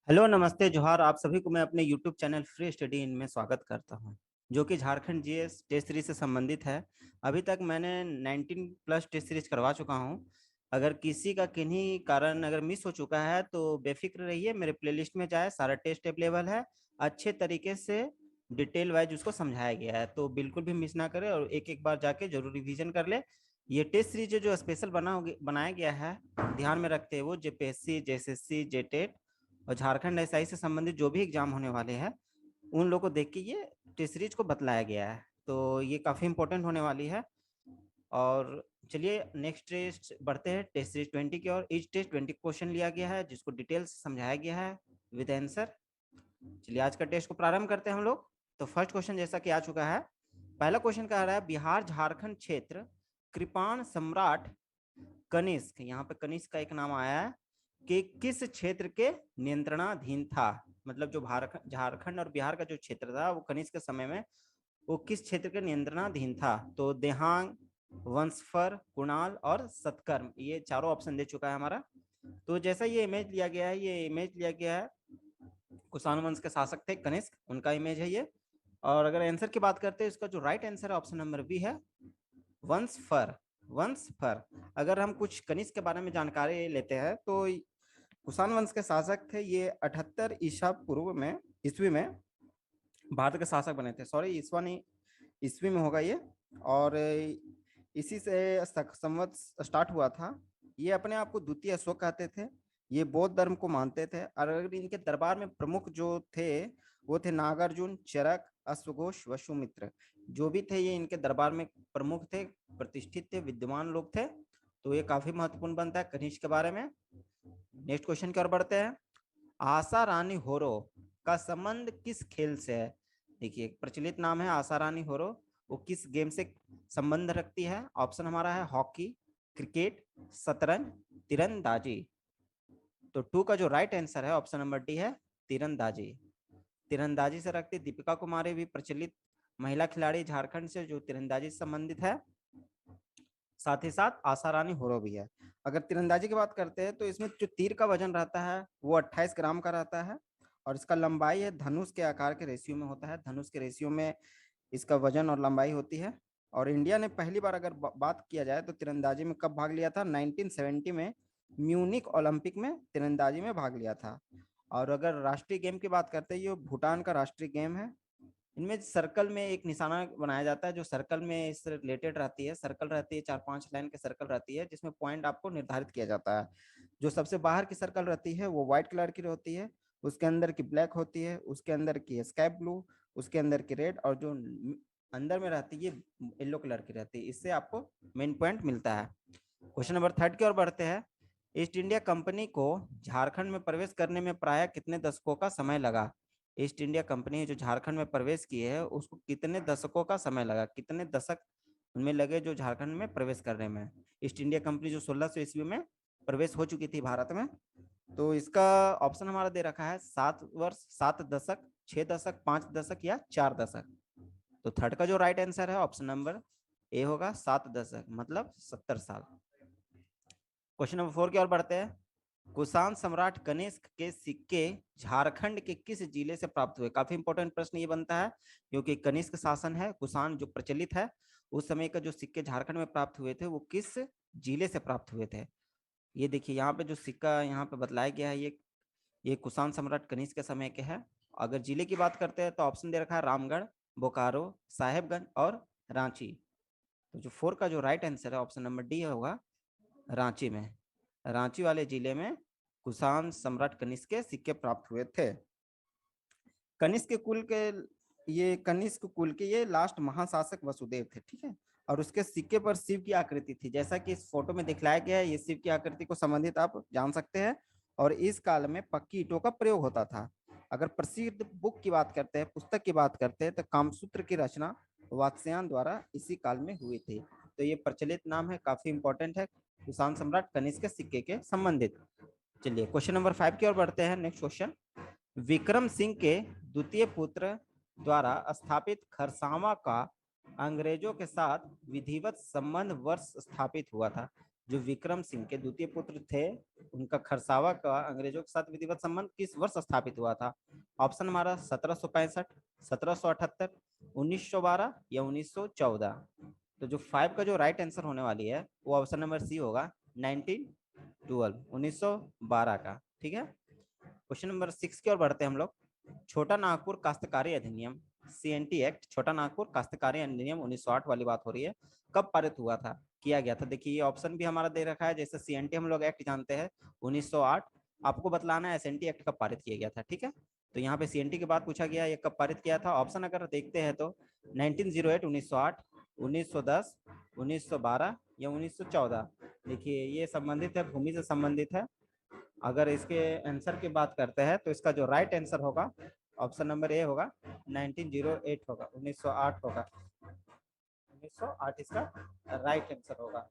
Hello, नमस्ते, जोहार। आप सभी को मैं अपने YouTube channel free study in में स्वागत करता हूं, जो कि झारखंड जीएस टेस्ट सीरीज से संबंधित है। अभी तक मैंने 19 प्लस टेस्ट सीरीज करवा चुका हूं। अगर किसी का किन्हीं कारण अगर मिस हो चुका है तो बेफिक्र रहिए, मेरे प्लेलिस्ट में जाए, सारा टेस्ट अवेलेबल है। अच्छे तरीके से डिटेल वाइज उसको समझाया गया है, तो बिल्कुल भी मिस ना करें और एक एक बार जाके जरूर रिवीजन कर ले। ये टेस्ट सीरीज जो स्पेशल बनाया गया है, ध्यान में रखते हुए जेपीएससी, जेएसएससी, जेटेट और झारखंड एसआई से संबंधित जो भी एग्जाम होने वाले हैं उन लोगों को देख के ये टेस्ट सीरीज को बतलाया गया है, तो ये काफी इंपॉर्टेंट होने वाली है। और चलिए नेक्स्ट टेस्ट बढ़ते हैं, टेस्ट सीरीज 20 की और इच टेस्ट 20 क्वेश्चन लिया गया है जिसको डिटेल्स समझाया गया है विद आंसर। चलिए आज का टेस्ट को प्रारंभ करते हैं हम लोग। तो फर्स्ट क्वेश्चन जैसा कि आ चुका है, पहला क्वेश्चन कह रहा है बिहार झारखंड क्षेत्र कृपाण सम्राट कनिष्क, यहाँ पे कनिष्क का एक नाम आया है, कि किस क्षेत्र के नियंत्रणाधीन था। मतलब जो झारखंड और बिहार का जो क्षेत्र था वो कनिष्क के समय में वो किस क्षेत्र के नियंत्रणाधीन था। तो देहांग, वंशफर, कुणाल और सतकर्म, ये चारों ऑप्शन दे चुका है हमारा। तो जैसा ये इमेज लिया गया है, ये इमेज लिया गया है कुषाण वंश के शासक थे कनिष्क, उनका इमेज है ये। और अगर आंसर की बात करते हैं, इसका जो राइट आंसर है ऑप्शन नंबर बी है, वंशफर। वंशफर। अगर हम कुछ कनिष्क के बारे में जानकारी लेते हैं तो कुषाण वंश के शासक थे ये 78 ईसा पूर्व में, ईस्वी में भारत के शासक बने थे। सॉरी, ईस्वा नहीं, ईस्वी में होगा ये। और इसी से संवत स्टार्ट हुआ था। ये अपने आप को द्वितीय अशोक कहते थे। ये बौद्ध धर्म को मानते थे। और अगर इनके दरबार में प्रमुख जो थे वो थे नागार्जुन, चरक, अश्वघोष, वसुमित्र। जो भी थे ये इनके दरबार में प्रमुख थे, प्रतिष्ठित थे, विद्वान लोग थे। तो ये काफी महत्वपूर्ण बनता है कनिष्क के बारे में। नेक्स्ट क्वेश्चन की ओर बढ़ते हैं। आशा रानी होरो का संबंध किस खेल से है। देखिए, एक प्रचलित नाम है आशा रानी होरो, वो किस गेम से संबंध रखती है। ऑप्शन हमारा है हॉकी, क्रिकेट, शतरंज, तीरंदाजी। तो टू का जो राइट आंसर है ऑप्शन नंबर डी है, तीरंदाजी। तीरंदाजी से रखती दीपिका कुमारी भी प्रचलित महिला खिलाड़ी झारखंड से जो तीरंदाजी से संबंधित है। साथ ही साथ आशा रानी होरो भी है। अगर तीरंदाजी की बात करते हैं तो इसमें जो तीर का वजन रहता है वो 28 ग्राम का रहता है। और इसका लंबाई है धनुष के आकार के रेशियो में होता है, धनुष के रेशियो में इसका वजन और लंबाई होती है। और इंडिया ने पहली बार अगर बात किया जाए तो तीरंदाजी में कब भाग लिया था, 1970 में म्यूनिक ओलंपिक में तीरंदाजी में भाग लिया था। और अगर राष्ट्रीय गेम की बात करते हैं, ये भूटान का राष्ट्रीय गेम है। इनमें सर्कल में एक निशाना बनाया जाता है जो सर्कल में इससे रिलेटेड रहती है। सर्कल रहती है, 4-5 लाइन की सर्कल रहती है जिसमें पॉइंट आपको निर्धारित किया जाता है। जो सबसे बाहर की सर्कल रहती है वो व्हाइट कलर की होती है, उसके अंदर की ब्लैक होती है, उसके अंदर की स्काई ब्लू, उसके अंदर की रेड, और जो अंदर में रहती है येलो कलर की रहती है। इससे आपको मेन पॉइंट मिलता है। क्वेश्चन नंबर थर्ड की ओर बढ़ते हैं। ईस्ट इंडिया कंपनी को झारखंड में प्रवेश करने में प्राय कितने दशकों का समय लगा। ईस्ट इंडिया कंपनी जो झारखंड में प्रवेश की है उसको कितने दशकों का समय लगा, कितने दशक उनमें लगे जो झारखंड में प्रवेश करने में। ईस्ट इंडिया कंपनी जो 1600 ईस्वी में प्रवेश हो चुकी थी भारत में। तो इसका ऑप्शन हमारा दे रखा है 7 वर्ष, 7 दशक, 6 दशक, 5 दशक या 4 दशक। तो थर्ड का जो राइट आंसर है ऑप्शन नंबर ए होगा, 7 दशक, मतलब 70 साल। क्वेश्चन नंबर 4 की ओर बढ़ते हैं। कुषाण सम्राट कनिष्क के सिक्के झारखंड के किस जिले से प्राप्त हुए। काफी इंपॉर्टेंट प्रश्न ये बनता है क्योंकि कनिष्क शासन है, कुषाण जो प्रचलित है, उस समय का जो सिक्के झारखंड में प्राप्त हुए थे वो किस जिले से प्राप्त हुए थे। ये देखिए यहाँ पे जो सिक्का यहाँ पे बतलाया गया है, ये कुषाण सम्राट कनिष्क के समय के है। अगर जिले की बात करते हैं तो ऑप्शन दे रखा है रामगढ़, बोकारो, साहेबगंज और रांची। तो जो 4 का जो राइट आंसर है ऑप्शन नंबर डी होगा, रांची में। रांची वाले जिले में कुषाण सम्राट कनिष्क के सिक्के प्राप्त हुए थे। कनिष्क कुल के ये कनिष्क कुल के ये लास्ट महाशासक वसुदेव थे, ठीक है। और उसके सिक्के पर शिव की आकृति थी, जैसा कि इस फोटो में दिखलाया गया है। ये शिव की आकृति को संबंधित आप जान सकते हैं। और इस काल में पक्की ईंटों का प्रयोग होता था। अगर प्रसिद्ध बुक की बात करते हैं, पुस्तक की बात करते हैं, तो कामसूत्र की रचना वात्स्यायन द्वारा इसी काल में हुई थी। तो ये प्रचलित नाम है, काफी इंपॉर्टेंट है कुषाण सम्राट कनिष्क के सिक्के के संबंधित। चलिए क्वेश्चन नंबर 5 की ओर बढ़ते हैं। नेक्स्ट क्वेश्चन, विक्रम सिंह के द्वितीय पुत्र द्वारा स्थापित खरसावां का अंग्रेजों के साथ विधिवत संबंध वर्ष स्थापित हुआ था। जो विक्रम सिंह के द्वितीय पुत्र थे, उनका खरसावा का अंग्रेजों के साथ विधिवत संबंध किस वर्ष स्थापित हुआ था? ऑप्शन हमारा 1765, 1778, 1912 या 1914। तो जो 5 का जो राइट आंसर होने वाली है वो ऑप्शन नंबर सी होगा, 1912, 1912 का। ठीक है, क्वेश्चन नंबर 6 की ओर बढ़ते हैं हम लोग। छोटा नागपुर काश्तकारी अधिनियम, सीएनटी एक्ट, छोटा नागपुर काश्तकारी अधिनियम 1908 वाली बात हो रही है, कब पारित हुआ था, किया गया था? देखिए ये ऑप्शन भी हमारा दे रखा है। जैसे सीएनटी हम लोग एक्ट जानते हैं 1908, आपको बतलाना है एसएनटी एक्ट कब पारित किया गया था। ठीक है, तो यहाँ पे सीएनटी की बात पूछा गया, ये कब पारित किया था? ऑप्शन अगर देखते हैं तो 1908, 1908, 1910, 1912 या 1914। देखिए ये संबंधित है, भूमि से संबंधित है। अगर इसके आंसर की बात करते हैं तो इसका जो राइट आंसर होगा ऑप्शन नंबर ए होगा, 1908 होगा, 1908 होगा, 1908 इसका राइट आंसर होगा।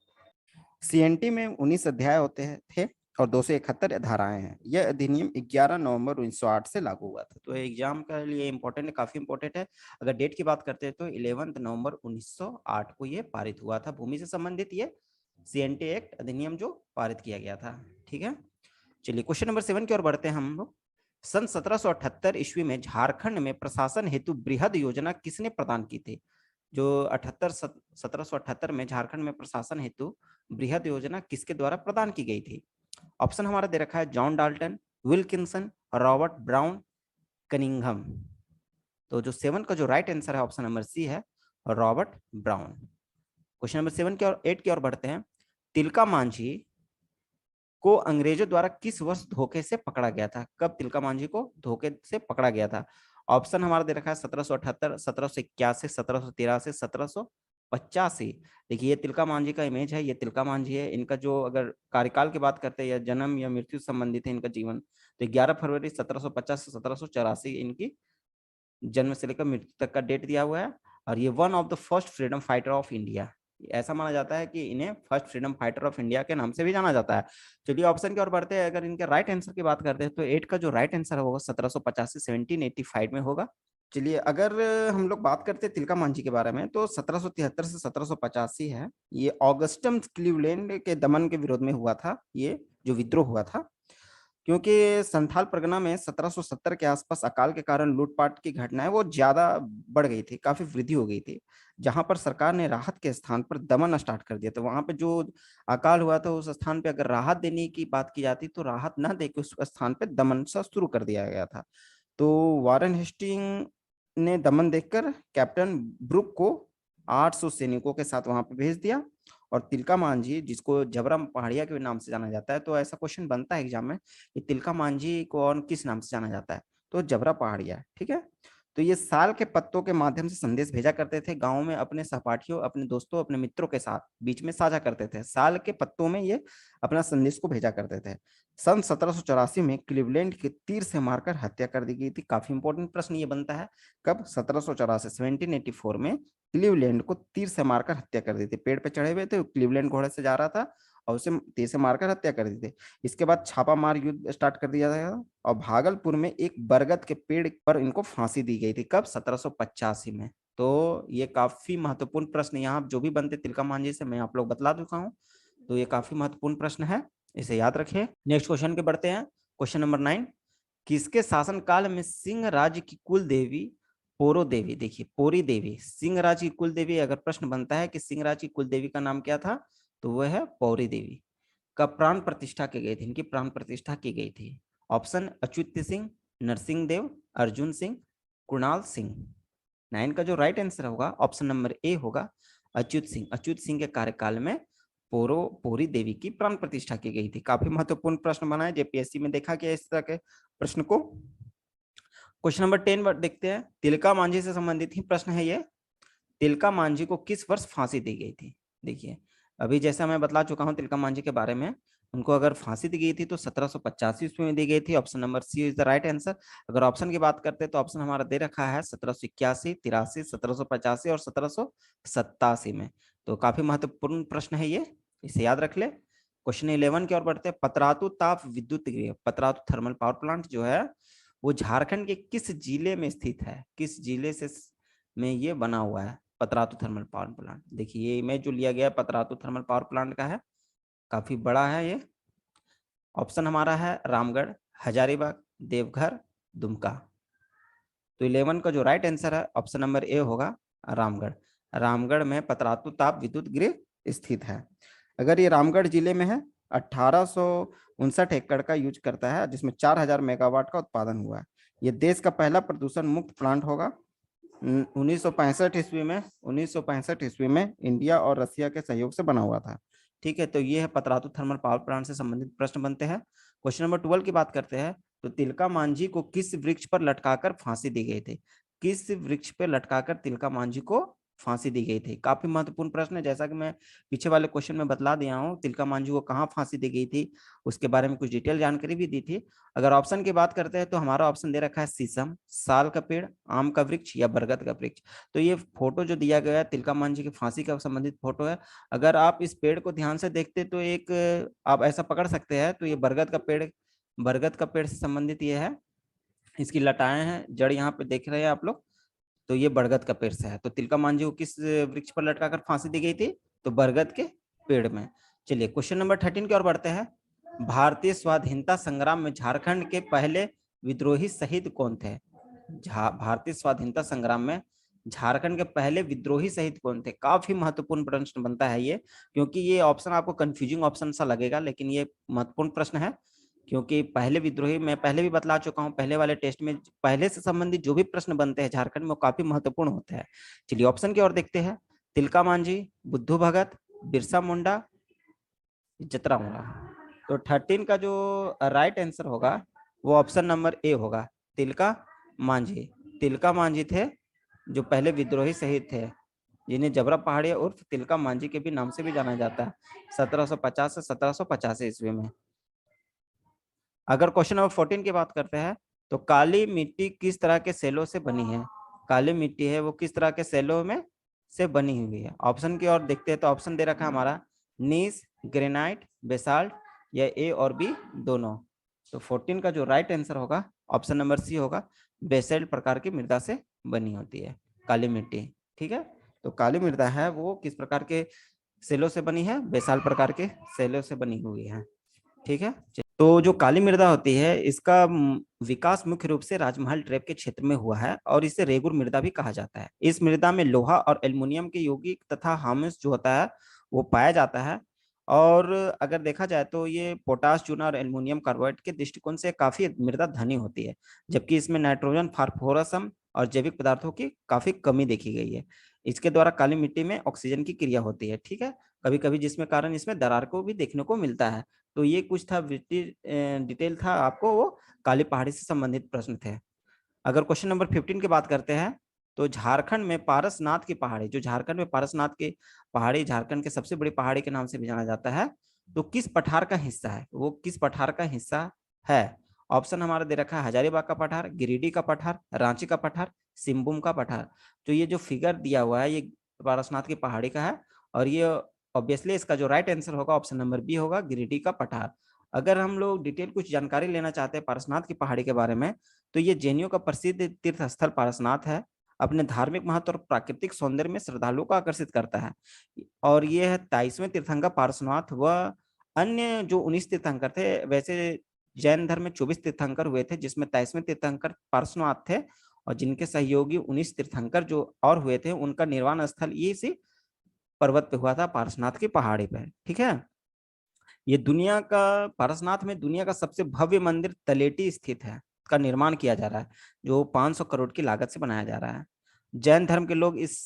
सीएनटी में 19 अध्याय होते हैं थे और 271 धाराएं हैं। यह अधिनियम 11 नवंबर 1908 से लागू हुआ था। तो एग्जाम के लिए इंपॉर्टेंट है, काफी इंपॉर्टेंट है। अगर डेट की बात करते हैं तो 11 नवंबर 1908 को यह पारित हुआ था। भूमि से संबंधित ये सीएनटी एक्ट अधिनियम जो पारित किया गया था। ठीक है, चलिए क्वेश्चन नंबर 7 की ओर बढ़ते हैं हम लोग। सन 1778 ईस्वी में झारखंड में प्रशासन हेतु बृहद योजना किसने प्रदान की थी? जो 1778 में झारखंड में प्रशासन हेतु बृहद योजना किसके द्वारा प्रदान की गई थी? ऑप्शन हमारा दे रखा है, John Dalton, Wilkinson, Robert brown, Cunningham. तो जो 7 का जो राइट आंसर है ऑप्शन नंबर सी है, रॉबर्ट ब्राउन। क्वेश्चन नंबर 7 की और 8 की ओर बढ़ते हैं। तिलका मांझी को अंग्रेजों द्वारा किस वर्ष धोखे से पकड़ा गया था? कब तिलका मांझी को धोखे से पकड़ा गया था? ऑप्शन हमारा दे रखा है 1778, 1781, 1783, 1785। देखिए ये तिलका मांझी का इमेज है, ये तिलका मांझी है। इनका जो अगर कार्यकाल की बात करते हैं या जन्म या मृत्यु संबंधित है इनका जीवन, तो 11 फरवरी 1750 से 1784 इनकी जन्म से लेकर मृत्यु तक का डेट दिया हुआ है। और ये one of the first freedom fighter of India, ऐसा माना जाता है कि इन्हें first freedom fighter of India के नाम से भी जाना जाता है। चलिए ऑप्शन की ओर बढ़ते हैं। अगर इनके राइट आंसर की बात करते हैं तो 8 का जो राइट आंसर होगा 1785 1785 में होगा। चलिए अगर हम लोग बात करते हैं तिलका मांझी के बारे में तो 1773 से 1785 है। ये ऑगस्टम क्लीवलैंड के दमन के विरोध में हुआ था, ये जो विद्रोह हुआ था। क्योंकि संथाल परगना में 1770 के आसपास अकाल के कारण लूटपाट की घटनाएं वो ज्यादा बढ़ गई थी, काफी वृद्धि हो गई थी। जहां पर सरकार ने राहत के स्थान पर दमन स्टार्ट कर दिया, तो वहां पे जो अकाल हुआ था उस स्थान पे अगर राहत देने की बात की जाती तो राहत ना देके उस स्थान पे दमन सा शुरू कर दिया गया था। तो वारेन हेस्टिंग ने दमन देखकर कैप्टन ब्रुक को 800 सैनिकों के साथ वहां पे भेज दिया। और तिलका मांझी जिसको जबरा पहाड़िया के नाम से जाना जाता है, तो ऐसा क्वेश्चन बनता है एग्जाम में कि तिलका मांझी को और किस नाम से जाना जाता है, तो जबरा पहाड़िया। ठीक है, तो ये साल के पत्तों के माध्यम से संदेश भेजा करते थे गांव में, अपने सहपाठियों, अपने दोस्तों, अपने मित्रों के साथ बीच में साझा करते थे। साल के पत्तों में ये अपना संदेश को भेजा करते थे। सन 1784 में क्लीवलैंड के तीर से मारकर हत्या कर दी गई थी। काफी इंपॉर्टेंट प्रश्न ये बनता है, कब? 1784, 1784 में क्लीवलैंड को तीर से मारकर हत्या कर दी थी। पेड़ पे चढ़े हुए थे, क्लीवलैंड घोड़े से जा रहा था और उसे तीर से मारकर हत्या कर दी थी। इसके बाद छापा मार युद्ध स्टार्ट कर दिया गया और भागलपुर में एक बरगद के पेड़ पर इनको फांसी दी गई थी। कब? 1785 में। तो ये काफी महत्वपूर्ण प्रश्न यहाँ जो भी बनते तिलका मांझी से मैं आप लोग बतला चुका हूँ। तो ये काफी महत्वपूर्ण प्रश्न है, इसे याद रखिए। नेक्स्ट क्वेश्चन के बढ़ते हैं। क्वेश्चन नंबर 9, किसके शासनकाल में सिंह राज्य की कुल देवी पोरो देवी, देखिए पोरी देवी, सिंह राज्य की कुल देवी, अगर प्रश्न बनता है कि सिंह राज्य की कुल देवी का नाम क्या था, तो वह है पौरी देवी। का प्राण प्रतिष्ठा की गई थी, इनकी प्राण प्रतिष्ठा की गई थी। ऑप्शन अच्युत सिंह, नरसिंह देव, अर्जुन सिंह, कुणाल सिंह। 9 का जो राइट आंसर होगा ऑप्शन नंबर ए होगा, अच्युत सिंह। अच्युत सिंह के कार्यकाल में पोरी देवी की प्राण प्रतिष्ठा की गई थी। काफी महत्वपूर्ण प्रश्न बना है, जेपीएससी में देखा गया इस तरह के प्रश्न को। क्वेश्चन नंबर 10 देखते हैं। तिलका मांझी से संबंधित ही प्रश्न है ये। तिलका मांझी को किस वर्ष फांसी दी गई थी? देखिए अभी जैसा मैं बतला चुका हूं तिलका मांझी के बारे में, उनको अगर फांसी दी गई थी तो 1785 में दी गई थी। Option number C is the right answer. अगर ऑप्शन की बात करते हैं तो ऑप्शन हमारा दे रखा है 1781, 83, 1785 और 1787 में। तो काफी महत्वपूर्ण प्रश्न है ये, इसे याद रख ले। क्वेश्चन 11 की ओर बढ़ते हैं। पतरातू ताप विद्युत गृह, पतरातू थर्मल पावर प्लांट जो है वो झारखंड के किस जिले में स्थित है? किस जिले से में ये बना हुआ है पतरातू थर्मल पावर प्लांट? देखिए ये इमेज जो लिया गया है पतरातू थर्मल पावर प्लांट का है, काफी बड़ा है ये। ऑप्शन हमारा है रामगढ़, हजारीबाग, देवघर, दुमका। तो 11 का जो राइट आंसर है ऑप्शन नंबर ए होगा रामगढ़। रामगढ़ में पतरातू ताप विद्युत गृह स्थित है। अगर ये रामगढ़ जिले में है, 1859 एकड़ का यूज करता है, जिसमें 4000 मेगावाट का उत्पादन हुआ है। ये देश का पहला प्रदूषण मुक्त प्लांट होगा। 1965 ईस्वी में इंडिया और रसिया के सहयोग से बना हुआ था। ठीक है, तो ये है पतरातू थर्मल पावर प्लांट से संबंधित प्रश्न बनते हैं। क्वेश्चन नंबर 12 की बात करते हैं। तो तिलका मांझी को किस वृक्ष पर लटकाकर फांसी दी गई थी? किस वृक्ष पर लटकाकर तिलका मांझी को फांसी दी गई थी? काफी महत्वपूर्ण प्रश्न है। जैसा कि मैं पीछे वाले क्वेश्चन में बतला दिया हूँ, तिलका मांझी को कहाँ फांसी दी गई थी, उसके बारे में कुछ डिटेल जानकारी भी दी थी। अगर ऑप्शन की बात करते हैं तो हमारा ऑप्शन दे रखा है शीशम, साल का पेड़, आम का वृक्ष या बरगद का वृक्ष। तो ये फोटो जो दिया गया है तिलका मांझी की फांसी का संबंधित फोटो है। अगर आप इस पेड़ को ध्यान से देखते तो एक आप ऐसा पकड़ सकते हैं, तो ये बरगद का पेड़, बरगद का पेड़ से संबंधित ये है। इसकी लताएं हैं, जड़ यहाँ पे देख रहे हैं आप लोग, तो ये बरगद का पेड़ से है। तो तिलका मांझी को किस वृक्ष पर लटकाकर फांसी दी गई थी? तो बरगद के पेड़ में। चलिए क्वेश्चन नंबर 13 की ओर बढ़ते हैं। भारतीय स्वाधीनता संग्राम में झारखंड के पहले विद्रोही शहीद कौन थे? भारतीय स्वाधीनता संग्राम में झारखंड के पहले विद्रोही शहीद कौन थे? काफी महत्वपूर्ण प्रश्न बनता है ये, क्योंकि ये ऑप्शन आपको कंफ्यूजिंग ऑप्शन सा लगेगा, लेकिन ये महत्वपूर्ण प्रश्न है। क्योंकि पहले विद्रोही मैं पहले भी बतला चुका हूं, पहले वाले टेस्ट में पहले से संबंधित जो भी प्रश्न बनते हैं झारखंड में वो काफी महत्वपूर्ण होते हैं। चलिए ऑप्शन की ओर देखते हैं। तिलका मांझी, बुद्धू भगत, बिरसा मुंडा, जतरा मुंडा। तो 13 का जो राइट आंसर होगा वो ऑप्शन नंबर ए होगा, तिलका मांझी। तिलका मांझी थे जो पहले विद्रोही शहीद थे, जिन्हें जबरा पहाड़िया उर्फ तिलका मांझी के भी नाम से भी जाना जाता है, 1750 से 1785 ईस्वी में। अगर क्वेश्चन नंबर 14 की बात करते हैं, तो काली मिट्टी किस तरह के सेलों से बनी है? काली मिट्टी है वो किस तरह के सेलों में से बनी हुई है? ऑप्शन की ओर देखते हैं तो ऑप्शन दे रखा है हमारा नीस, ग्रेनाइट, बेसाल्ट या ए और बी दोनों। तो 14 का जो राइट आंसर होगा ऑप्शन नंबर सी होगा, बेसाल्ट प्रकार की मृदा से बनी होती है काली मिट्टी। ठीक है, तो काली मृदा है वो किस प्रकार के सेलों से बनी है? बेसाल्ट प्रकार के सेलों से बनी हुई है। ठीक है, तो जो काली मृदा होती है इसका विकास मुख्य रूप से राजमहल ट्रैप के क्षेत्र में हुआ है और इसे रेगुर मृदा भी कहा जाता है। इस मृदा में लोहा और एल्युमिनियम के यौगिक तथा हामिस जो होता है वो पाया जाता है। और अगर देखा जाए तो ये पोटाश, चूना और एल्युमिनियम कार्बाइड के दृष्टिकोण से काफी मृदा धनी होती है, जबकि इसमें नाइट्रोजन, फास्फोरसम और जैविक पदार्थों की काफी कमी देखी गई है। इसके द्वारा काली मिट्टी में ऑक्सीजन की क्रिया होती है। ठीक है, कभी कभी जिसमें कारण इसमें दरार को भी देखने को मिलता है। तो ये कुछ था डिटेल था आपको, वो काली पहाड़ी से संबंधित प्रश्न थे। अगर क्वेश्चन नंबर 15 की बात करते हैं, तो झारखंड में पारसनाथ की पहाड़ी, जो झारखंड में पारसनाथ की पहाड़ी झारखंड के सबसे बड़ी पहाड़ी के नाम से भी जाना जाता है, तो किस पठार का हिस्सा है? वो किस पठार का हिस्सा है? ऑप्शन हमारा दे रखा है हजारीबाग का पठार, गिरिडीह का पठार, रांची का पठार, सिंहभूम का पठार। तो ये जो फिगर दिया हुआ है ये पारसनाथ की पहाड़ी का है, और ये ऑब्वियसली इसका जो राइट आंसर होगा ऑप्शन नंबर बी होगा, गिरिडीह का पठार। अगर हम लोग डिटेल कुछ जानकारी लेना चाहते हैं पारसनाथ की पहाड़ी के बारे में, तो ये जैनियों का प्रसिद्ध तीर्थ स्थल पारसनाथ है। अपने धार्मिक महत्व और प्राकृतिक सौंदर्य में श्रद्धालुओं को आकर्षित करता है। और ये है 23वें तीर्थंकर पारसनाथ। वह अन्य जो 19 तीर्थंकर थे, वैसे जैन धर्म में 24 तीर्थंकर हुए थे, जिसमें 23वें तीर्थंकर पारसनाथ थे, और जिनके सहयोगी 19 तीर्थंकर जो और हुए थे, उनका निर्वाण स्थल ये इसी पर्वत पे हुआ था, पारसनाथ की पहाड़ी पे। ठीक है, ये दुनिया का, पारसनाथ में दुनिया का सबसे भव्य मंदिर तलेटी स्थित है, का निर्माण किया जा रहा है, जो 500 करोड़ की लागत से बनाया जा रहा है। जैन धर्म के लोग इस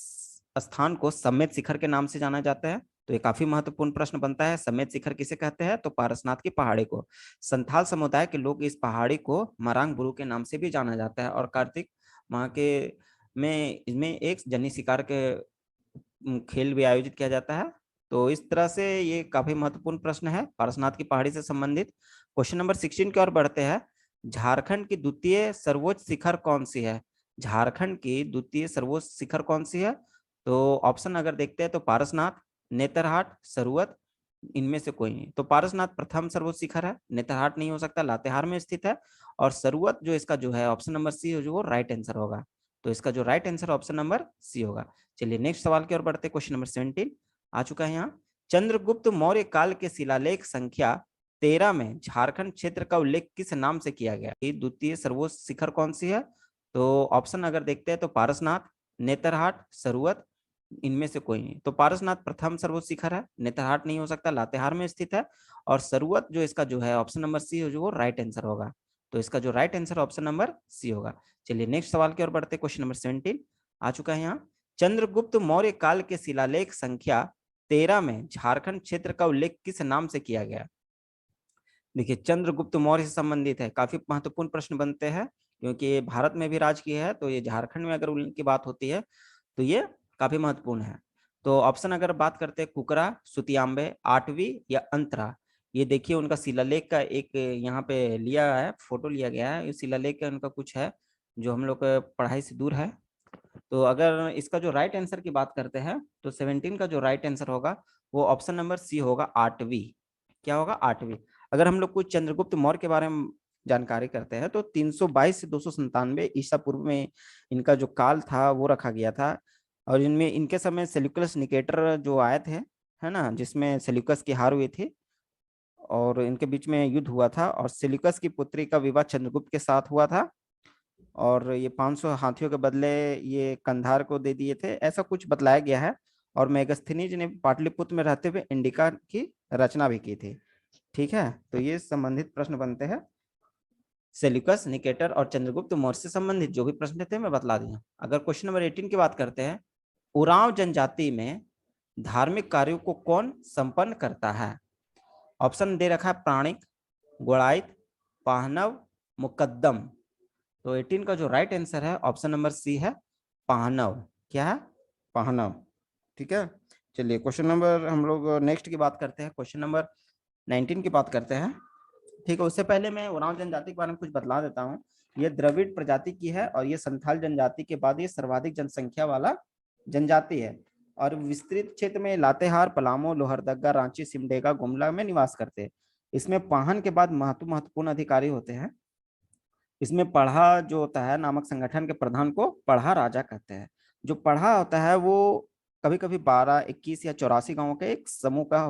स्थान को समेत शिखर के नाम से जाना जाता है। तो ये काफी महत्वपूर्ण प्रश्न बनता है, समेत शिखर किसे कहते हैं? तो पारसनाथ की पहाड़ी को। संथाल समुदाय के लोग इस पहाड़ी को मरांग बुरु के नाम से भी जाना जाता है, और कार्तिक माह के में इसमें एक जनी शिकार के खेल भी आयोजित किया जाता है। तो इस तरह से ये काफी महत्वपूर्ण प्रश्न है पारसनाथ की पहाड़ी से संबंधित। क्वेश्चन नंबर 16 की ओर बढ़ते हैं। झारखंड की द्वितीय सर्वोच्च शिखर कौन सी है? झारखंड की द्वितीय सर्वोच्च शिखर कौन सी है? तो ऑप्शन अगर देखते हैं तो पारसनाथ, नेतरहाट, सरुवत, इनमें से कोई नहीं। तो पारसनाथ प्रथम सर्वोच्च शिखर है, नेतरहाट नहीं हो सकता, लातेहार में स्थित है, और सरुवत जो इसका जो है ऑप्शन नंबर सी जो वो राइट आंसर होगा। तो इसका जो right answer option number C होगा। चलिए नेक्स्ट सवाल की ओर बढ़ते हैं। क्वेश्चन नंबर 17 आ चुका है यहाँ। चंद्रगुप्त मौर्य काल के शिलालेख संख्या 13 में झारखंड क्षेत्र का उल्लेख किस नाम से किया गया? ये द्वितीय सर्वोच्च शिखर कौन सी है? तो ऑप्शन अगर देखते हैं तो पारसनाथ, नेतरहाट, सरुवत, इनमें से कोई नहीं। तो पारसनाथ प्रथम सर्वोच्च शिखर है, नेतरहाट नहीं हो सकता, लातेहार में स्थित है, और सरुवत जो इसका जो है ऑप्शन नंबर सी जो वो राइट आंसर होगा। तो इसका जो right answer option number C होगा। चलिए नेक्स्ट सवाल की ओर बढ़ते, क्वेश्चन नंबर 17 आ चुका है यहाँ। चंद्रगुप्त मौर्य काल के शिलालेख संख्या 13 में झारखंड क्षेत्र का उल्लेख किस नाम से किया गया? देखिए चंद्रगुप्त मौर्य से संबंधित है, काफी महत्वपूर्ण प्रश्न बनते हैं क्योंकि ये भारत में भी राज किया है, तो ये झारखंड में अगर उनकी बात होती है तो ये काफी महत्वपूर्ण है। तो ऑप्शन अगर बात करते हैं कुकरा, सुतियांबे, आठवीं या अंतरा, ये देखिए उनका शिलालेख का एक यहाँ पे लिया है, फोटो लिया गया है, इस शिलालेख का उनका कुछ है जो हम लोग पढ़ाई से दूर है। तो अगर इसका जो राइट आंसर की बात करते हैं तो 17 का जो राइट आंसर होगा वो ऑप्शन नंबर सी होगा, आठवीं। क्या होगा? आठवीं। अगर हम लोग कुछ चंद्रगुप्त मौर्य के बारे में जानकारी करते हैं तो 322 से 297 ईसा पूर्व में इनका जो काल था वो रखा गया था, और इनमें इनके समय सेल्यूकस निकेटर जो आए थे, है ना, जिसमें सेल्यूकस की हार हुई थी और इनके बीच में युद्ध हुआ था, और सेल्यूकस की पुत्री का विवाह चंद्रगुप्त के साथ हुआ था, और ये 500 हाथियों के बदले ये कंधार को दे दिए थे, ऐसा कुछ बतलाया गया है। और मेगस्थनीज ने पाटलिपुत्र में रहते हुए इंडिका की रचना भी की थी। ठीक है, तो ये संबंधित प्रश्न बनते हैं, सेल्यूकस, निकेटर और चंद्रगुप्त मौर्य से संबंधित जो भी प्रश्न थे मैं बतला दिया। अगर क्वेश्चन नंबर 18 की बात करते हैं, उरांव जनजाति में धार्मिक कार्यों को कौन संपन्न करता है? ऑप्शन दे रखा है प्राणिक, गुणायत, पाहनव, मुकद्दम। तो 18 का जो राइट आंसर है ऑप्शन नंबर सी है, पाहनव। क्या है? पाहनव। ठीक है, चलिए क्वेश्चन नंबर हम लोग नेक्स्ट की बात करते हैं, क्वेश्चन नंबर 19 की बात करते हैं। ठीक है, उससे पहले मैं उरांव जनजाति के बारे में कुछ बतला देता हूँ। ये द्रविड़ प्रजाति की है और ये संथाल जनजाति के बाद ये सर्वाधिक जनसंख्या वाला जनजाति है, और विस्तृत क्षेत्र में लातेहार, पलामू, लोहरदगा, रांची, सिमडेगा, गुमला में निवास करते हैं। इसमें पाहन के बाद महत्वपूर्ण अधिकारी होते हैं। इसमें पढ़ा जो होता है नामक संगठन के प्रधान को पढ़ा राजा कहते हैं। जो पढ़ा होता है वो कभी कभी 12, 21 या 84 गांवों के एक समूह का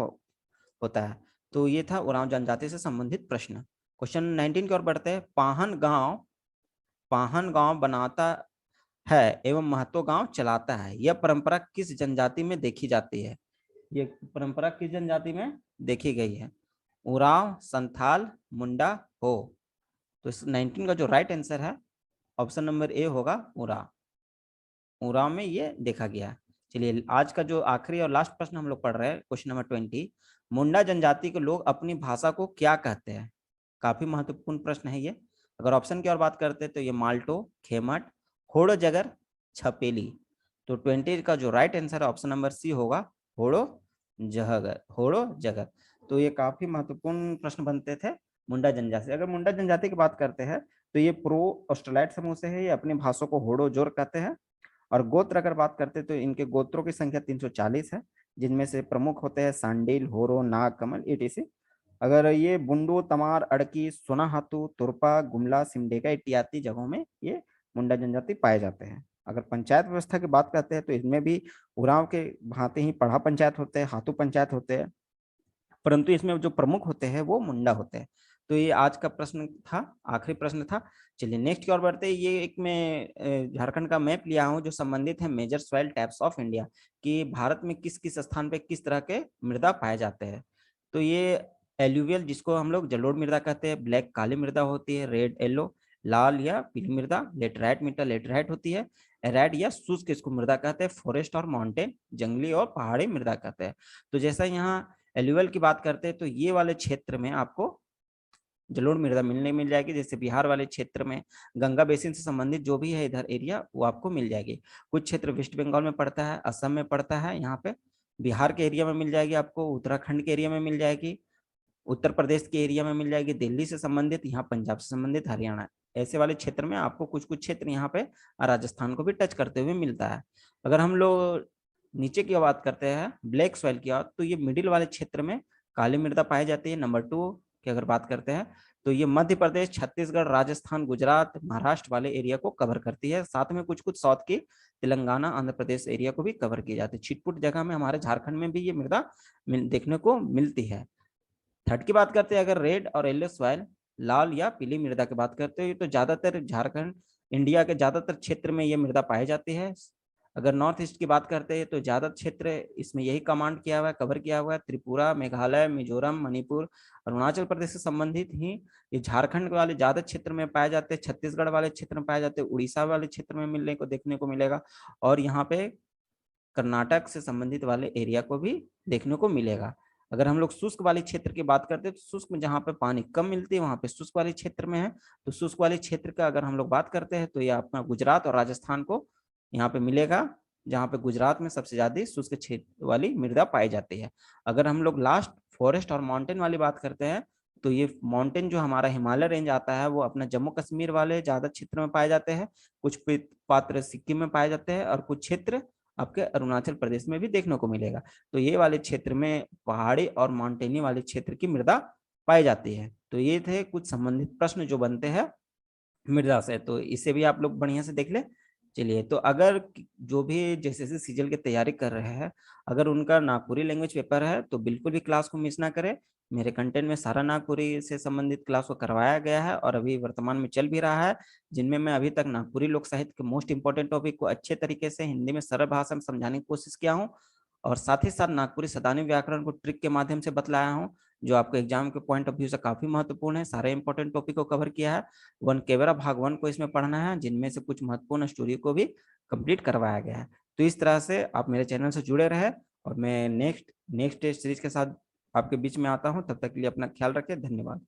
होता है। तो ये था उरांव जनजाति से संबंधित प्रश्न। क्वेश्चन 19 की ओर बढ़ते हैं। पाहन गांव बनाता है एवं महतो गांव चलाता है, यह परंपरा किस जनजाति में देखी जाती है? ये परंपरा किस जनजाति में देखी गई है? उरांव, संथाल, मुंडा, हो। तो इस 19 का जो राइट आंसर है ऑप्शन नंबर ए होगा, उरांव में ये देखा गया। चलिए आज का जो आखिरी और लास्ट प्रश्न हम लोग पढ़ रहे हैं, क्वेश्चन नंबर 20। मुंडा जनजाति के लोग अपनी भाषा को क्या कहते हैं? काफी महत्वपूर्ण प्रश्न है ये। अगर ऑप्शन की ओर बात करते हैं तो ये माल्टो, खेमट, होड़ो जगर, छपेली। तो 20 का जो राइट आंसर है ऑप्शन नंबर सी होगा, होड़ो जगर, होड़ो जगर। तो ये काफी महत्वपूर्ण प्रश्न बनते थे मुंडा जनजाति। अगर मुंडा जनजाति की बात करते हैं तो ये प्रो ऑस्ट्रेलाइट समूह से है, ये अपनी भाषा को होड़ो जोर कहते हैं। और गोत्र अगर बात करते हैं तो इनके गोत्रों की संख्या 340 है, जिनमें से प्रमुख होते हैं सांडील, होरो, नाग, कमल, ईटीसी। अगर ये बुंडू, तमार, अड़की, सोनाहातू, तुरपा, गुमला, सिमडेगा इत्यादि जगहों में ये मुंडा जनजाति पाए जाते हैं। अगर पंचायत व्यवस्था की बात करते हैं तो इसमें भी उरांव के भांति ही पढ़ा पंचायत होते हैं, हाथू पंचायत होते हैं, परंतु इसमें जो प्रमुख होते हैं वो मुंडा होते हैं। तो ये आज का प्रश्न था, आखिरी प्रश्न था। चलिए नेक्स्ट की ओर बढ़ते हैं। ये एक मैं झारखंड का मैप लिया हूँ जो संबंधित है major soil types of India, कि भारत में किस किस स्थान पे किस तरह के मृदा पाए जाते हैं। तो ये एल्यूवियल, जिसको हम लोग जलोढ़ मृदा कहते हैं, ब्लैक काली मृदा होती है, रेड येलो लाल या पीली मृदा, लेटराइट मृदा लेटराइट होती है, एराइड या शुष्क इसको मृदा कहते हैं, फॉरेस्ट और माउंटेन जंगली और पहाड़ी मृदा कहते हैं। तो जैसा यहाँ एल्यूवियल की बात करते हैं तो ये वाले क्षेत्र में आपको जलोढ़ मृदा मिल जाएगी, जैसे बिहार वाले क्षेत्र में गंगा बेसिन से संबंधित जो भी है इधर एरिया वो आपको मिल जाएगी। कुछ क्षेत्र वेस्ट बंगाल में पड़ता है, असम में पड़ता है, यहाँ पे बिहार के एरिया में मिल जाएगी आपको, उत्तराखंड के एरिया में मिल जाएगी, उत्तर प्रदेश के एरिया में मिल जाएगी, दिल्ली से संबंधित, यहाँ पंजाब से संबंधित, हरियाणा, ऐसे वाले क्षेत्र में आपको कुछ कुछ क्षेत्र यहाँ पे राजस्थान को भी टच करते हुए मिलता है। अगर हम लोग नीचे की बात करते हैं ब्लैक सॉइल की, तो ये मिडिल वाले क्षेत्र में काली मृदा पाई जाती है। नंबर 2 की अगर बात करते हैं तो ये मध्य प्रदेश, छत्तीसगढ़, राजस्थान, गुजरात, महाराष्ट्र वाले एरिया को कवर करती है। साथ में कुछ कुछ साउथ की तेलंगाना, आंध्र प्रदेश एरिया को भी कवर की जाती है। छिटपुट जगह में हमारे झारखंड में भी ये मृदा देखने को मिलती है। थर्ड की बात करते हैं, अगर रेड और येलो सॉइल, लाल या पीली मृदा की बात करते हैं, तो ज्यादातर झारखंड, इंडिया के ज्यादातर क्षेत्र में ये मृदा पाई जाती है। अगर नॉर्थ ईस्ट की बात करते हैं तो ज्यादा क्षेत्र इसमें यही कमांड किया हुआ है, कवर किया हुआ है, त्रिपुरा, मेघालय, मिजोरम, मणिपुर, अरुणाचल प्रदेश से संबंधित ही ये झारखंड वाले ज्यादा क्षेत्र में पाए जाते हैं, छत्तीसगढ़ वाले क्षेत्र में पाए जाते हैं, उड़ीसा वाले क्षेत्र में मिलने को देखने को मिलेगा, और यहाँ पे कर्नाटक से संबंधित वाले एरिया को भी देखने को मिलेगा। अगर हम लोग शुष्क वाले क्षेत्र की बात करते हैं तो शुष्क में जहाँ पे पानी कम मिलती है वहां पे शुष्क वाले क्षेत्र में है। तो शुष्क वाले क्षेत्र का अगर हम लोग बात करते हैं तो ये अपना गुजरात और राजस्थान को यहाँ पे मिलेगा, जहाँ पे गुजरात में सबसे ज्यादा शुष्क क्षेत्र वाली मृदा पाई जाती है। अगर हम लोग लास्ट फॉरेस्ट और माउंटेन वाली बात करते हैं तो ये माउंटेन जो हमारा हिमालय रेंज आता है वो अपना जम्मू कश्मीर वाले ज्यादा क्षेत्र में पाए जाते हैं, कुछ पात्र सिक्किम में पाए जाते हैं, और कुछ क्षेत्र आपके अरुणाचल प्रदेश में भी देखने को मिलेगा। तो ये वाले क्षेत्र में पहाड़ी और माउंटेनी वाले क्षेत्र की मृदा पाई जाती है। तो ये थे कुछ संबंधित प्रश्न जो बनते हैं मृदा से, तो इसे भी आप लोग बढ़िया से देख ले। चलिए, तो अगर जो भी जैसे सीजल की तैयारी कर रहे हैं, अगर उनका नागपुरी लैंग्वेज पेपर है तो बिल्कुल भी क्लास को मिस ना करें। मेरे कंटेंट में सारा नागपुरी से संबंधित क्लास को करवाया गया है और अभी वर्तमान में चल भी रहा है, जिनमें मैं अभी तक नागपुरी लोक साहित्य के मोस्ट इंपॉर्टेंट टॉपिक को अच्छे तरीके से हिंदी में सरल भाषा में समझाने की कोशिश किया हूँ, और साथ ही साथ नागपुरी सदानी व्याकरण को ट्रिक के माध्यम से बतलाया हूँ, जो आपको एग्जाम के पॉइंट ऑफ व्यू से काफी महत्वपूर्ण है। सारे इंपॉर्टेंट टॉपिक को कवर किया है। वन केवरा भाग 1 को इसमें पढ़ना है, जिनमें से कुछ महत्वपूर्ण स्टोरी को भी कंप्लीट करवाया गया है। तो इस तरह से आप मेरे चैनल से जुड़े रहे, और मैं नेक्स्ट टेस्ट सीरीज के साथ आपके बीच में आता हूँ। तब तक के लिए अपना ख्याल रखें। धन्यवाद।